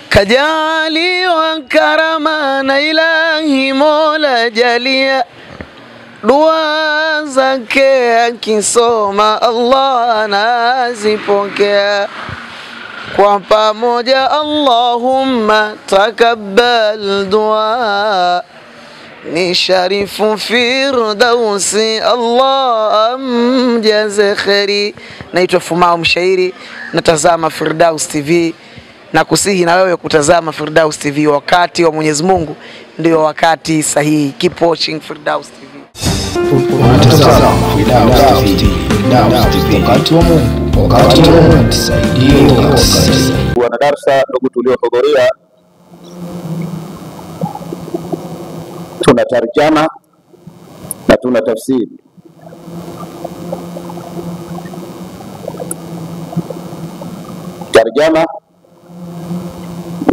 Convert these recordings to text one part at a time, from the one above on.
kajaliwa karama na Ilahi Mola jalia, dua zake akisoma Allah anazipokea. Kwa pamoja Allahumma takabbal dua, ni Sharifu Firdausi Allah amjaze kheri. Naitwa Fumao Mshairi, natazama Firdaus TV, na kusihi na wewe kutazama Firdaus TV. Wakati wa Mwenyezi Mungu ndio wakati sahihi. Keep watching Firdaus TV. Unatazama Firdaus TV. Wakati wa Mungu, wakati wa Mungu tusaidie. Wana darasa ndugu tuliohudhuria, tuna tarjama na tuna tafsiri. Tarjama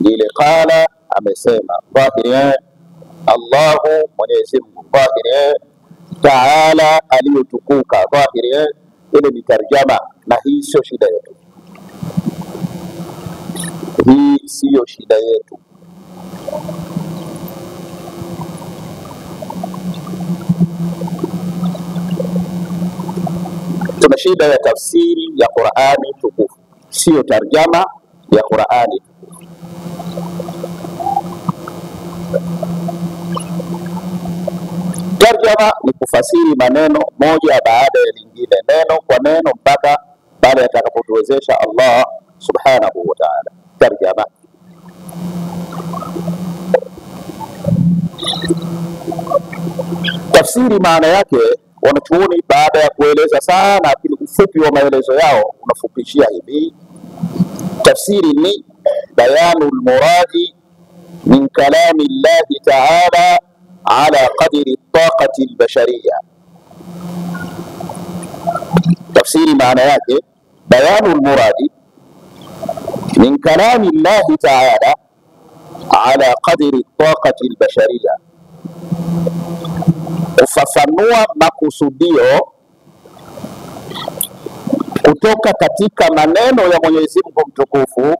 ile qala, amesema dhahiri Allahu, Mwenyezi Mungu, dhahiri Taala, aliyotukuka, dhahiri. Ile ni tarjama, na hii sio shida yetu, hii sio shida yetu. Tuna shida ya tafsiri ya Qur'ani tukufu, sio tarjama ya Qur'ani. Tarjama ni kufasiri maneno moja baada ya lingine, neno kwa neno, mpaka pale atakapotuwezesha Allah subhanahu wa ta'ala. Tarjama tafsiri maana yake, wanachuoni baada ya kueleza sana, lakini ufupi wa maelezo yao unafupishia hivi: tafsiri ni bayanul muradi min kalami Allahi ta'ala ala qadri taqati albashariya. Tafsiri maana yake bayanul muradi min kalami Allahi ta'ala ala qadri taqati albashariya, kufafanua makusudio kutoka katika maneno ya Mwenyezi Mungu mtukufu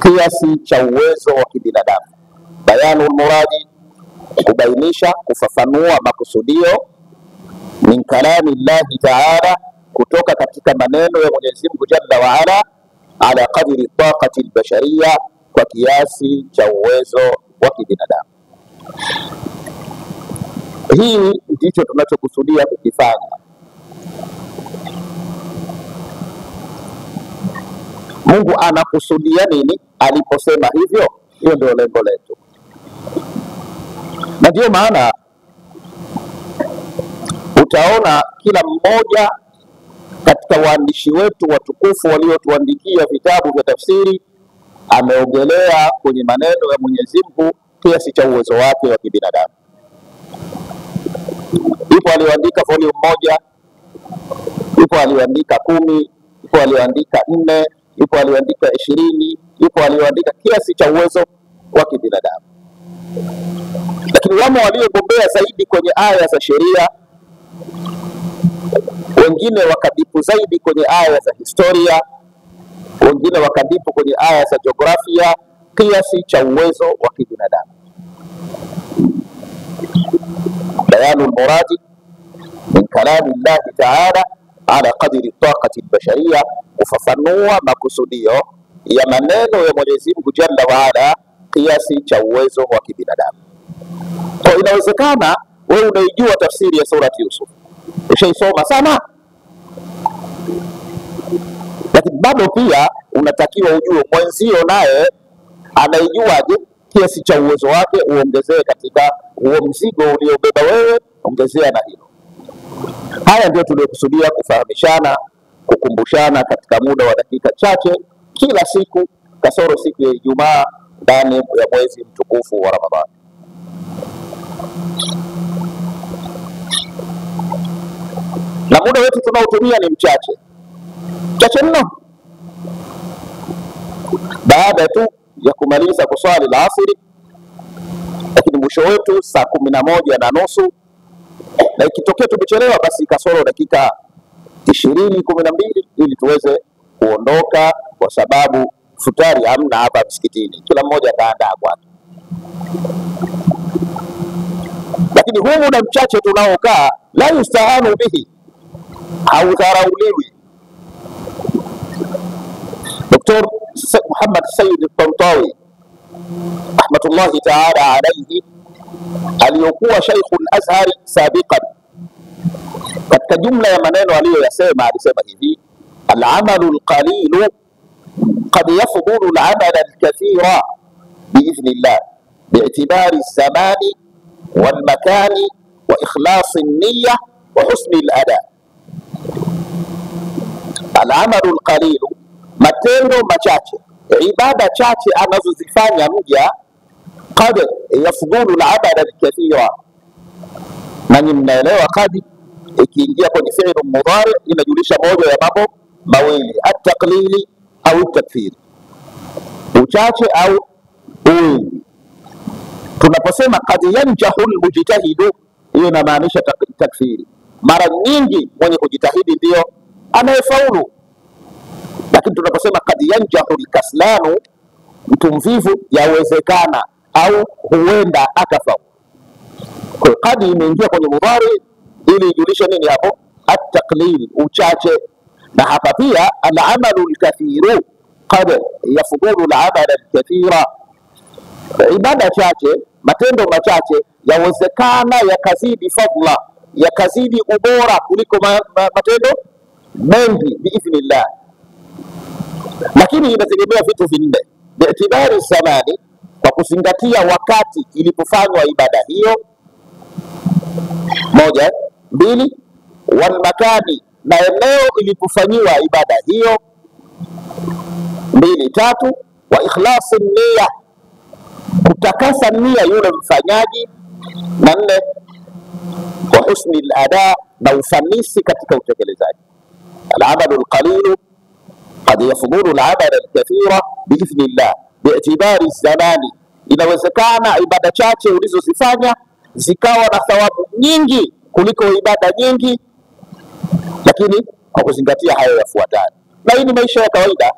kiasi cha uwezo wa kibinadamu. Bayanul muradi, kubainisha, kufafanua makusudio, min kalami Allahi ta'ala, kutoka katika maneno ya Mwenyezi Mungu jalla wa ala qadri taqati albashariya, kwa kiasi cha uwezo wa kibinadamu. Hii ndicho tunachokusudia kukifanya. Mungu anakusudia nini aliposema hivyo? Hiyo ndio lengo letu, na ndio maana utaona kila mmoja katika waandishi wetu watukufu waliotuandikia vitabu vya tafsiri ameogelea kwenye maneno ya Mwenyezi Mungu kiasi cha uwezo wake wa kibinadamu. Yupo aliyoandika volume 1, yupo aliyoandika 10, yupo aliyoandika 4, yupo aliyoandika 20, yupo aliyoandika kiasi cha uwezo wa kibinadamu. Lakini wamo waliogombea zaidi kwenye aya za sheria, wengine wakadipu zaidi kwenye aya za historia, wengine wakadipu kwenye aya za jiografia, kiasi cha uwezo wa kibinadamu. Bayanul muradi min kalami Allahi ta'ala ala qadri taqati albashariya, kufafanua makusudio ya maneno ya Mwenyezi Mungu jalla wa ala kiasi cha uwezo wa kibinadamu. Kwa inawezekana wewe unaijua tafsiri ya surati Yusuf, ushaisoma sana, lakini bado pia unatakiwa ujue mwenzio naye anaijuaje, kiasi cha uwezo wake uongezee katika huo mzigo uliobeba wewe, ongezea na hilo. Haya ndio tuliokusudia kufahamishana, kukumbushana katika muda wa dakika chache kila siku, kasoro siku ya Ijumaa ndani ya mwezi mtukufu wa Ramadhani. Na muda wetu tunaotumia ni mchache mno. Baada tu ya kumaliza kuswali la asiri, lakini mwisho wetu saa 11:30, na ikitokea tumechelewa basi kasoro dakika 20-12, ili tuweze kuondoka, kwa sababu futari hamna hapa msikitini, kila mmoja kaandaa kwake. Lakini huu muda mchache tunaokaa, la yustahanu bihi, haudharauliwi. Dr. Muhammad Sayyid al-Tantawi rahmatullahi ta'ala alayhi, aliyokuwa Sheikhul Azhari sabiqan, katika jumla ya maneno aliyoyasema alisema hivi: al-amalu al-qalilu qad yafdulu al-amala al-kathira biidhnillah bi'tibari az-zamani wal-makani wa ikhlasi an-niyya wa husni al-ada. Al-amalu al-qalilu, matendo machache, ibada chache anazozifanya mja, qad yafdulu al-amala al-kathira. Nanyi mnaelewa qad ikiingia kwenye fi'l mudhari inajulisha moja ya mambo mawili, at-taqlili au at-takthiri, uchache au wingi. Tunaposema qad yanjahu al-mujtahidu, hiyo inamaanisha takthiri. Mara nyingi mwenye kujitahidi ndio anayefaulu. Lakini tunaposema qad yanjahu al-kaslanu, mtu mvivu yawezekana au huenda akafaulu. Kwa qad imeingia kwenye mudhari ili ijulishe nini hapo? At-taqlil, uchache. Na hapa pia al-amalu al-kathiru qad yafdulu al-amala al-kathira, ibada chache, matendo machache yawezekana yakazidi fadla, yakazidi ubora kuliko matendo mengi biidhnillah. Lakini inategemea vitu vinne: bi'tibari zamani, kwa kuzingatia wakati ilipofanywa ibada hiyo, moja. Mbili, wal makani, na eneo ilipofanyiwa ibada hiyo, mbili. Tatu, wa ikhlasi niyya, kutakasa nia yule mfanyaji, na nne, wa husni al-ada, na ufanisi katika utekelezaji. Al-amalu al-qalilu qad yafdulu al-amala al-kathira biidhnillah bi'tibari zamani, inawezekana ibada chache ulizozifanya zikawa na thawabu nyingi kuliko ibada nyingi, lakini kwa kuzingatia hayo yafuatayo. Na hii ni maisha ya kawaida.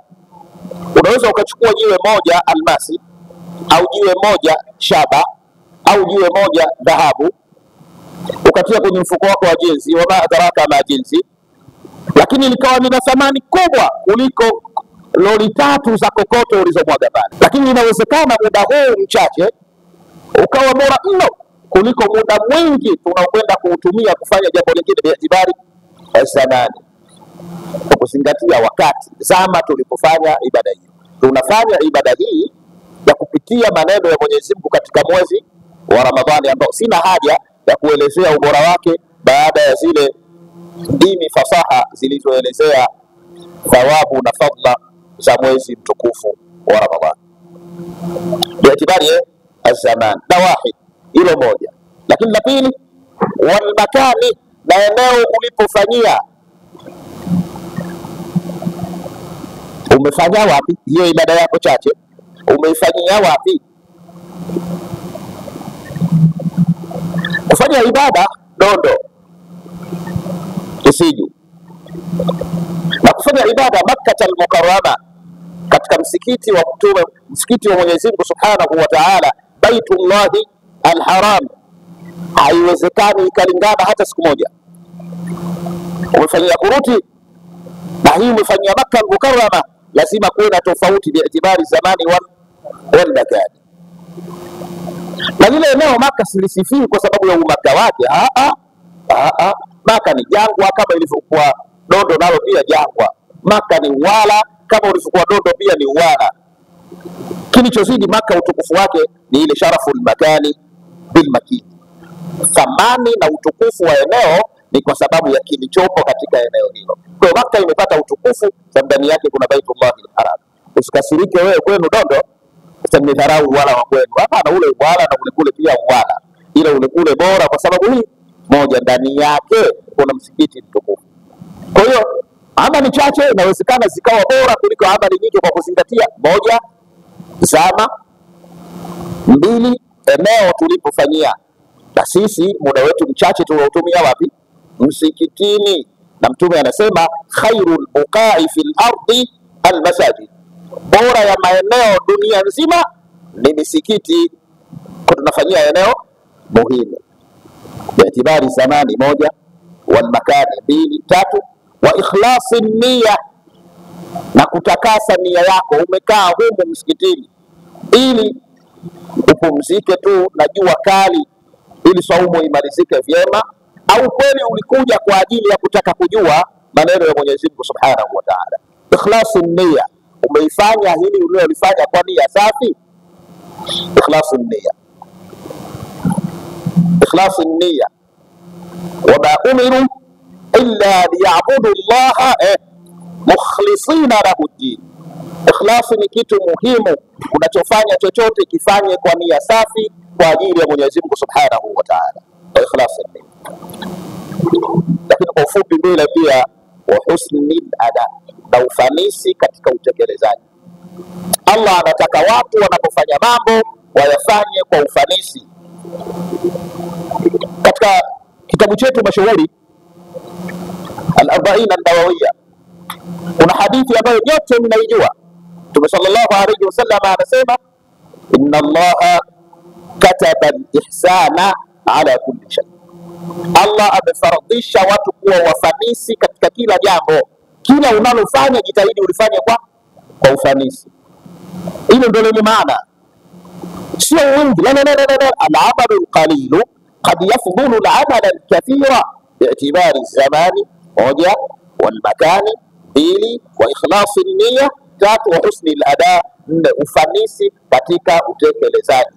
Unaweza ukachukua jiwe moja almasi, au jiwe moja shaba, au jiwe moja dhahabu, ukatia kwenye mfuko wako wa jinsi, wama adraka ma jinsi, lakini likawa lina thamani kubwa kuliko lori 3 za kokoto ulizomwaga pale. Lakini inawezekana muda huu mchache ukawa bora mno kuliko muda mwingi tunaokwenda kuutumia kufanya jambo lingine, bi'tibari zamani, kwa kuzingatia wakati, zama tulipofanya ibada hii. Tunafanya ibada hii ya kupitia maneno ya Mwenyezi Mungu katika mwezi wa Ramadhani, ambao sina haja ya kuelezea ubora wake baada ya zile dini fasaha zilizoelezea thawabu na fadla za mwezi mtukufu wa Ramadhani. Bi'tibari az-zaman, na wahid, hilo moja. Lakini la pili, wal makani, na eneo ulipofanyia. Umefanya wapi hiyo ibada yako chache? Umeifanyia wapi? Kufanya ibada Dondo, Kisiju, na kufanya ibada Makkah al-Mukarrama, katika msikiti wa Mtume, msikiti wa Mwenyezi Mungu Subhanahu wa Ta'ala, Baitullahi al-Haram, haiwezekani ikalingana hata siku moja. Umefanyia Kuruti na hii umefanyia Makkah al-Mukarrama, lazima kuwe na tofauti bi'tibari zamani wal makani. Na lile eneo Makkah silisifiwi kwa sababu ya umaka wake. Makkah ni jangwa kama ilivyokuwa Dondo, nalo pia jangwa. Makkah ni wala kama ulivyokuwa Dondo pia ni wala. Kilichozidi Makkah utukufu wake ni ile sharaful makani bil makini. Thamani na utukufu wa eneo ni kwa sababu ya kilichopo katika eneo hilo. Kwa Makkah imepata utukufu sababu ndani yake kuna Baitullahi al-Haram. Usikasirike wewe kwenu Dondo utamdharau wala wa kwenu. Hapana, ule wala na ule kule pia wala, ila ule kule bora kwa sababu hii moja, ndani yake kuna msikiti mtukufu. Kwa hiyo amali chache inawezekana zikawa bora kuliko amali nyingi kwa kuzingatia: moja, zama; mbili, eneo tulipofanyia. Na sisi muda wetu mchache tunautumia wapi? Msikitini. Na Mtume anasema khairul buqa'i fil ardi al masajid, bora ya maeneo dunia nzima ni misikiti, kwa tunafanyia eneo muhimu. Bi'tibari zamani moja, wal makani mbili, tatu, wa ikhlasi nia, na kutakasa nia yako. Umekaa humu msikitini ili upumzike tu na jua kali ili saumu imalizike vyema, au kweli ulikuja kwa ajili ya kutaka kujua maneno ya Mwenyezi Mungu Subhanahu wa Ta'ala? Ikhlasi nia, umeifanya hili ulilofanya kwa nia safi. Ikhlasi nia, ikhlasi nia, wama umiru illa liya'budu Allaha mukhlisina lahu ddin. Ikhlasi ni kitu muhimu, unachofanya chochote kifanye kwa nia safi kwa ajili ya Mwenyezi Mungu Subhanahu wa Ta'ala. Ikhlasi nia. Lakini kwa ufupi mbele pia wa husni ada, na ufanisi katika utekelezaji. Allah anataka watu wanapofanya mambo wayafanye kwa ufanisi. Katika kitabu chetu mashuhuri Al-40 An-Nawawiyya kuna hadithi ambayo nyote mnaijua. Mtume sallallahu alayhi wasallam anasema, inna Allaha kataba al-ihsana ala kulli shay. Allah amefaradhisha watu kuwa wafanisi katika kila jambo. Kila unalofanya jitahidi ulifanye kwa ufanisi. Hilo ndio lenye maana, sio wingi. La, al-amalu al-qalilu qad yafdhulu al-amala al-kathira bi'tibari zamani moja, wal makani mbili, wa ikhlasi nia tatu, wa husni al-ada nne, ufanisi katika utekelezaji.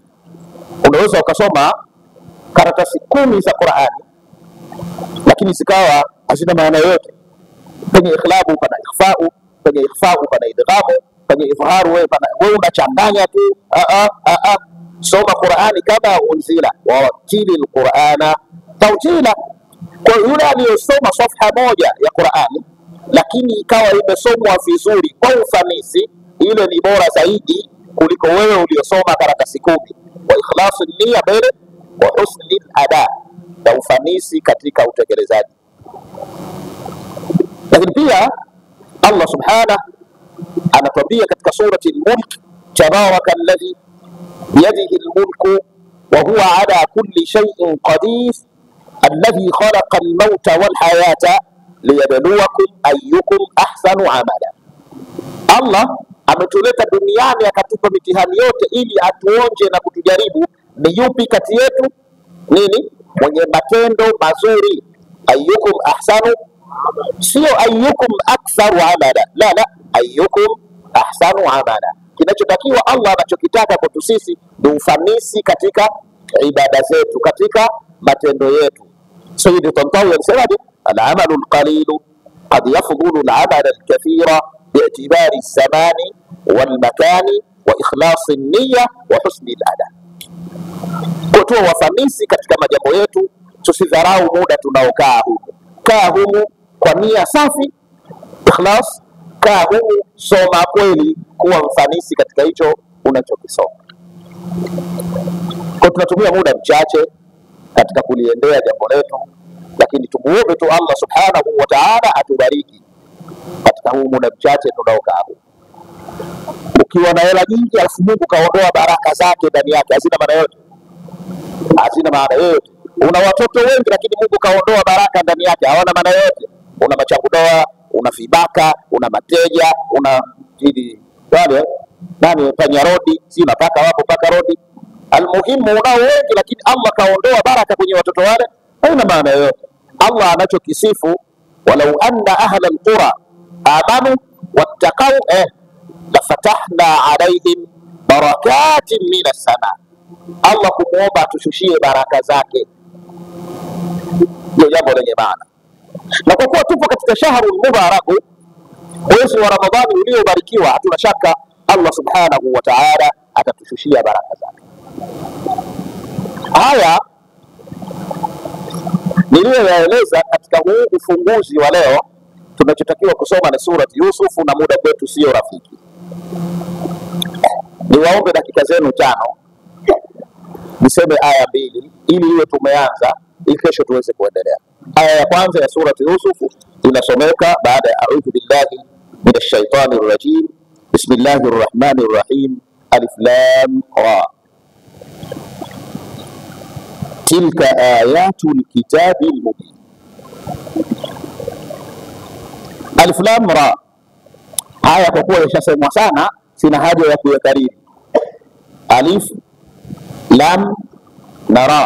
Unaweza ukasoma karatasi 10 za Qur'ani lakini zikawa hazina maana yote. Kwenye ikhlabu pana ikhfa'u, kwenye ikhfa'u pana idghamu, kwenye idharu wewe unachanganya tu. Soma Qur'ani kama unzila wa watili al-Qur'ana tawtila. Kwa yule aliyosoma safha moja ya Qur'ani lakini ikawa imesomwa vizuri kwa ufanisi, ile ni bora zaidi kuliko wewe uliyosoma karatasi 10. Wa ikhlasu nia mbele, wa husni al-ada, na ufanisi katika utekelezaji. Lakini pia Allah subhanahu anatuambia katika surati al-Mulk, tabaraka alladhi biyadihi al-mulku wa huwa ala kulli shay'in qadir alladhi khalaqa al-mauta wal hayata liyabluwakum ayyukum ahsanu amala. Allah ametuleta duniani akatupa mitihani yote ili atuonje na kutujaribu ni yupi kati yetu nini mwenye matendo mazuri. Ayyukum ahsanu, sio ayyukum aktharu amala, la, ayyukum ahsanu amala. Kinachotakiwa Allah anachokitaka kwetu sisi ni ufanisi katika ibada zetu, katika matendo yetu. Sayyid Tantawi alisemaje? Al-amalu al-qalilu qad yafdhulu al-amala al-kathira bi'tibari az-zamani wal-makani wa ikhlasi an-niyya wa husni al-ada. Kutoa wafanisi katika majambo yetu, tusidharau muda tunaokaa humu. Kaa humu kwa nia safi, ikhlas. Kaa humu, soma kweli, kuwa mfanisi katika hicho unachokisoma. Kwa tunatumia muda mchache katika kuliendea jambo letu, lakini tumuombe tu Allah subhanahu wa ta'ala atubariki katika huu muda mchache tunaokaa humu. Ukiwa na hela nyingi alafu Mungu kaondoa baraka zake ndani yake, hazina maana yote. Hazina maana yote. Una watoto wengi lakini Mungu kaondoa baraka ndani yake, hawana maana yote. Una machagudoa, una vibaka, una mateja, una hili wale nani panya rodi, si unapaka wapo paka rodi. Almuhimu unao wengi lakini Allah kaondoa baraka kwenye watoto wale, haina maana yote. Allah anachokisifu, walau anna ahla alqura amanu wattaqau lafatahna alaihim barakatin minas sama. Allah kumuomba atushushie baraka zake, ndio jambo lenye maana. Na kwa kuwa tupo katika shahrul mubarak, mwezi wa Ramadhani uliobarikiwa, hatuna shaka Allah subhanahu wa ta'ala atatushushia baraka zake. Haya niliyoyaeleza katika huu ufunguzi wa leo, tunachotakiwa kusoma ni surati Yusuf, na muda wetu sio rafiki. Niwaombe dakika zenu 5 niseme aya 2 ili iwe tumeanza, ili kesho tuweze kuendelea. Aya ya kwanza ya surati Yusuf inasomeka baada ya a'udhu billahi minash shaitani rrajim, Bismillahir Rahmanir Rahim. Alif Lam Ra. Tilka ayatul kitabil mubin. Alif Lam Ra. Haya kwa kuwa yashasemwa sana, sina haja ya kuyakariri. Alif Lam na Ra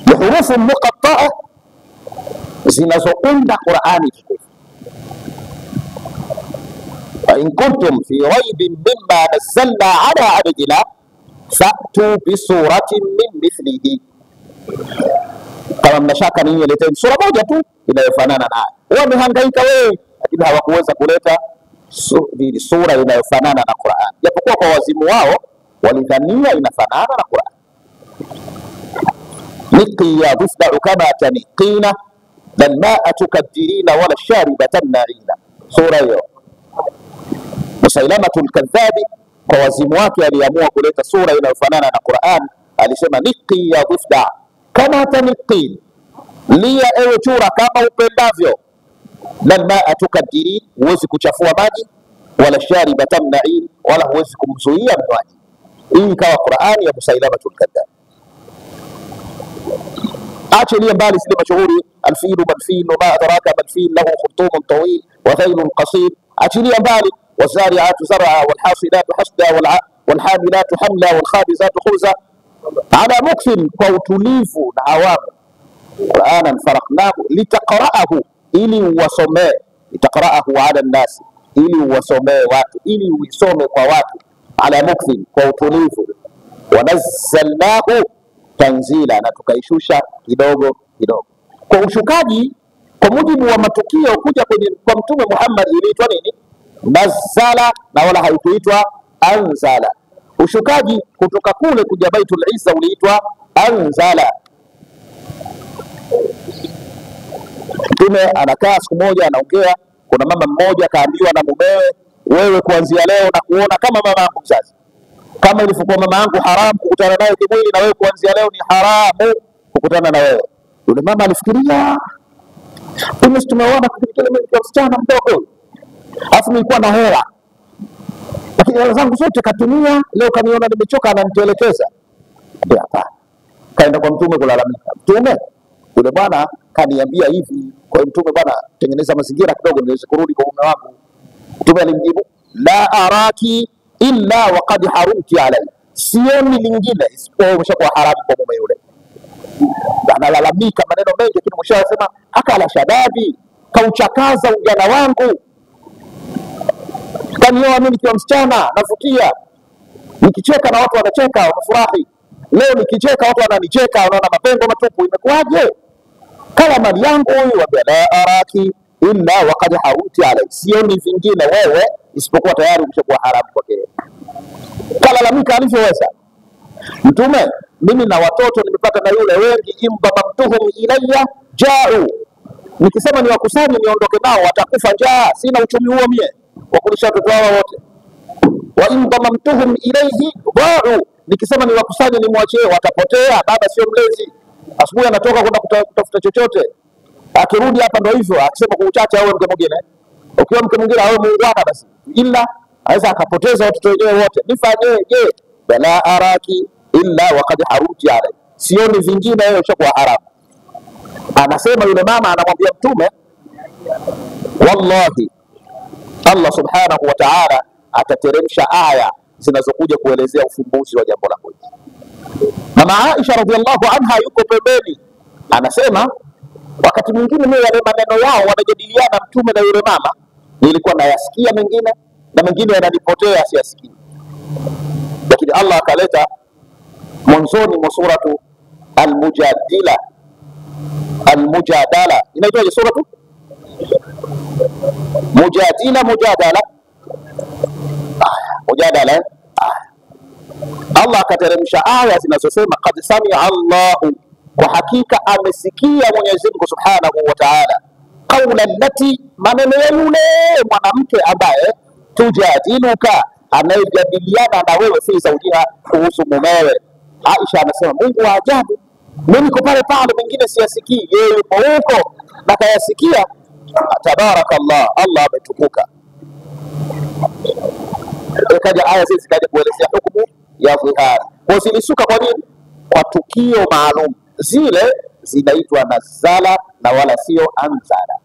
ni hurufu muqatta'a zinazounda Qur'ani tukufu. Wa in kuntum fi raibin mimma nazzalna ala abdina fa'tu bi suratin min mithlihi. Kama mnashaka ninyi leteni sura moja tu inayofanana nayo. Wamehangaika wewe, lakini hawakuweza kuleta sura inayofanana na Qur'an, japokuwa kwa wazimu wao walidhania inafanana na Qur'an. Niqiya dufda'u kama taniqina bal ma'a tukaddirina wala sharibatan na'ina. Sura hiyo Musailamatul Kadhabi kwa wazimu wake aliamua kuleta sura inayofanana na Qur'an. Alisema niqiya dufda kama taniqin, lia ewe chura kama upendavyo, bal ma'a tukaddirin, huwezi kuchafua maji, wala sharibatan na'in, wala huwezi kumzuia mnywaji. Hii ikawa Qur'ani ya Musailamatul Kadhabi. Achilia mbali zile mashuhuri alfilu malfilu ma adraka malfil lahu khurtumun tawil wa dhailun qasir. Achilia mbali wazari'atu zar'a walhasilatu hasda walhamilatu hamla walkhabizatu khubza. Ala mukfin, kwa utulivu na awamu. Qur'anan faraqnahu litaqra'ahu, ili uwasomee. Litaqra'ahu ala nnasi, ili uwasomee watu, ili uisome kwa watu. Ala mukfin, kwa utulivu. Wa nazzalnahu tanzila, na tukaishusha kidogo kidogo. Kwa ushukaji kwa mujibu wa matukio kuja kwa Mtume Muhammad iliitwa nini? Nazzala, na wala haikuitwa anzala. Ushukaji kutoka kule kuja Baitul Izza uliitwa anzala. Mtume anakaa siku moja anaongea, kuna mama mmoja kaambiwa na mumewe, wewe kuanzia leo na kuona kama mama yangu mzazi. Kama ilivyokuwa mama yangu haramu kukutana naye kimwili, na wewe kuanzia leo ni haramu kukutana na wewe. Yule mama alifikiria, mimi tumeona kile mimi kwa msichana mdogo, afu nilikuwa na hela, lakini hela zangu zote katumia, leo kaniona nimechoka ananitelekeza. Ndio hapa kaenda kwa Mtume kulalamika, Mtume yule bwana kaniambia hivi. Kwa Mtume, bwana tengeneza mazingira kidogo niweze kurudi kwa mume wangu. Mtume alimjibu, la araki illa waqad harumti alai, sioni lingine isipokuwa umeshakuwa haramu kwa mume yule. Analalamika maneno mengi, lakini mwisho anasema akala shababi, kauchakaza ujana wangu, kanioa mimi nikiwa msichana navutia, nikicheka na watu wanacheka wanafurahi, leo nikicheka watu wananicheka, wanaona mapengo matupu. Imekuwaje? Kala mali yangu huyu. La araki illa waqad harumti alai, sioni vingine wewe isipokuwa tayari umeshakuwa haramu kwake. Kalalamika alivyoweza. Mtume, mimi na watoto nimepata na yule wengi, imdhamamtuhum ilayya ja'u, nikisema ni wakusanye niondoke nao watakufa njaa, sina uchumi huo mie wa kulisha watoto wao wote. Wa imdhamamtuhum ilayhi dha'u, nikisema ni wakusanye nimwachie watapotea, baba sio mlezi, asubuhi anatoka kwenda kutafuta chochote, akirudi hapa ndio hivyo, akisema kwa uchache au mke mwingine. Ukiwa mke mwingine au muungwana basi, ila aweza akapoteza watoto wenyewe wote. Nifanyeje? Bala araki illa waqad harumti alai, sioni vingine wewe ushakuwa haramu. Anasema yule mama, anamwambia Mtume, wallahi Allah subhanahu wa ta'ala atateremsha aya zinazokuja kuelezea ufumbuzi wa jambo la hili. Mama Aisha radhiallahu anha yuko pembeni, anasema wakati mwingine mimi yale maneno yao wanajadiliana Mtume na yule mama, nilikuwa nayasikia mengine na mengine yananipotea siyasikii. Lakini Allah akaleta mwanzoni mwa suratu Al-Mujadala, inaitwaje suratu? Mujadala. Mujadala. Allah akateremsha aya zinazosema qad samia Allahu, kwa hakika amesikia Mwenyezi Mungu Subhanahu wa Ta'ala, qawla allati, maneno ya yule mwanamke ambaye tujadiluka, anayejadiliana na wewe fi zawjiha, kuhusu mumewe. Aisha anasema Mungu wa ajabu, mimi niko pale pale, mengine siyasikii, yeye yuko huko na kayasikia. Tabarakallah, Allah ametukuka. Ikaja aya hizi zikaja kuelezea hukumu ya dhihari. Kwa zilisuka kwa nini? Kwa tukio maalum. Zile zinaitwa nazala na wala sio anzala.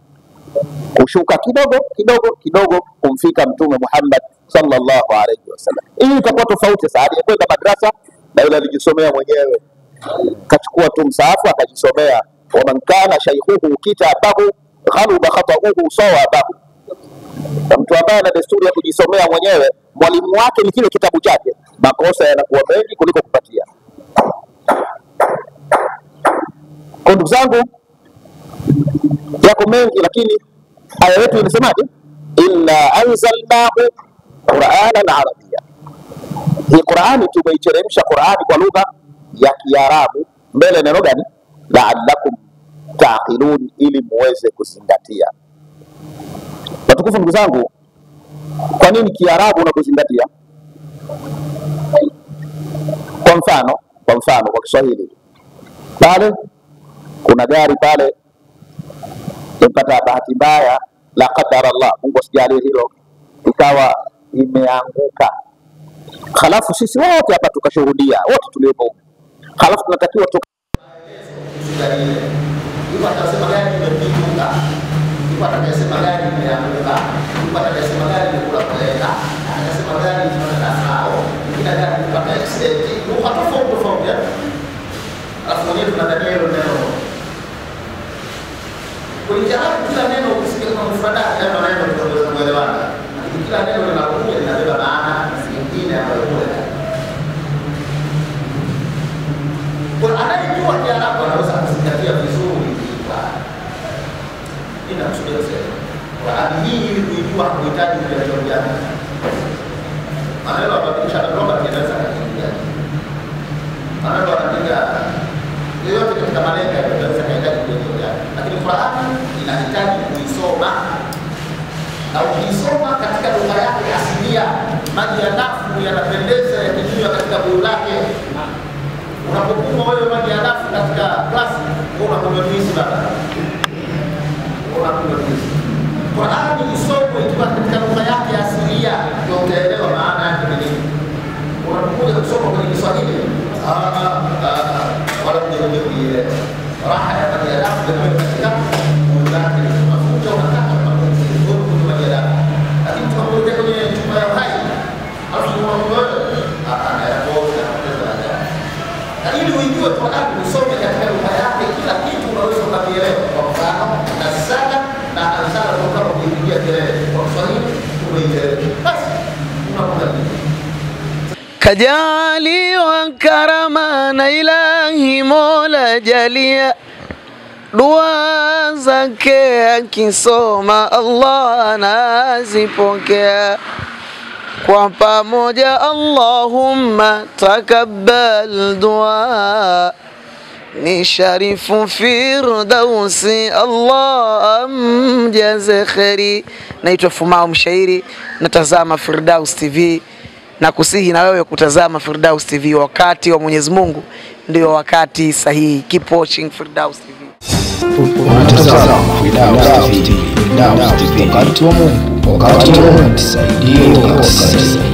Kushuka kidogo kidogo kidogo kumfika Mtume Muhammad sallallahu alaihi wasallam. Hii itakuwa tofauti sana. Alikwenda madrasa na yule alijisomea mwenyewe. Kachukua tu msaafu akajisomea. Wa man kana shaykhuhu kitabahu ghaluba khata'uhu sawabahu. Mtu ambaye ana desturi ya kujisomea mwenyewe, mwalimu wake ni kile kitabu chake, makosa yanakuwa mengi kuliko kupatia. Kwa ndugu zangu, yako mengi, lakini aya yetu inasemaje? Inna anzalnahu Qur'anan Arabiyya. Hii Qur'ani tumeiteremsha Qur'ani kwa lugha ya Kiarabu. Mbele neno gani? La'allakum ta'qilun, ili muweze kuzingatia. Watukufu ndugu zangu, kwa nini Kiarabu unakuzingatia? Kwa mfano kwa Kiswahili pale kuna gari pale, ipata bahati mbaya, la qadar Allah, Mungu asijalie hilo, ikawa imeanguka. Halafu sisi wote hapa tukashuhudia, wote tuliopo. Halafu tunatakiwa atasema gari imepinduka, atasema gari imeanguka, atasema gari imekula kwenda, atasema gari tunataka kila gari kupata accident, lugha tofauti. Alafu mwenyewe tunadhania hilo neno. Kulijaribu kila neno ukisikia kama mfrada kama neno tunaweza kuelewana. Lakini kila neno linakuja linabeba maana nyingine ambayo kuna. Kwa anayejua Kiarabu anaweza kuzingatia vizuri kwa inakusudia kusema. Kwa hii ili kujua kuhitaji kuelewa. Maneno yanabadilisha lugha kinaweza kuingia. Maneno yanapiga yote katika maneno yanaweza kuhitaji kuelewa. Lakini Qur'ani inahitaji kuisoma na ukisoma katika lugha yake asilia, maji ya dafu yanapendeza yakinywa katika buyu lake. Unapokunywa wewe maji ya dafu katika glasi, unakunywa juisi baba. Unakunywa juisi. Qur'ani isomwe ikiwa katika lugha yake asilia, ndio utaelewa maana yake ni nini. Unapokuja kusoma kwenye Kiswahili, wala ndio kuielewa. Raha ya maji ya dafu ndio katika buyu lake, mafuta unataka kunywa maji ya dafu. Lakini tunapokuja kwenye chupa ya uhai, alafu unakunywa ili uijue Qur'ani usome katika lugha yake, kila kitu unaweza kukielewa. Kwa mfano nasala na ansala kama kuipigia kelele kwa Kiswahili umeelewa, basi unakuwa kajaliwa karama na Ilahi Mola jalia, dua zake akisoma Allah anazipokea. Kwa pamoja Allahumma takabbal dua, ni sharifu firdausi Allah amjaze kheri. Naitwa Fumao Mshairi, natazama Firdaus TV, na kusihi na wewe kutazama Firdaus TV. Wakati wa Mwenyezi Mungu ndio wakati sahihi. Keep watching Firdaus TV. Unatazama Firdaus TV, wakati wa Mungu, wakati wa Mungu, tusaidie.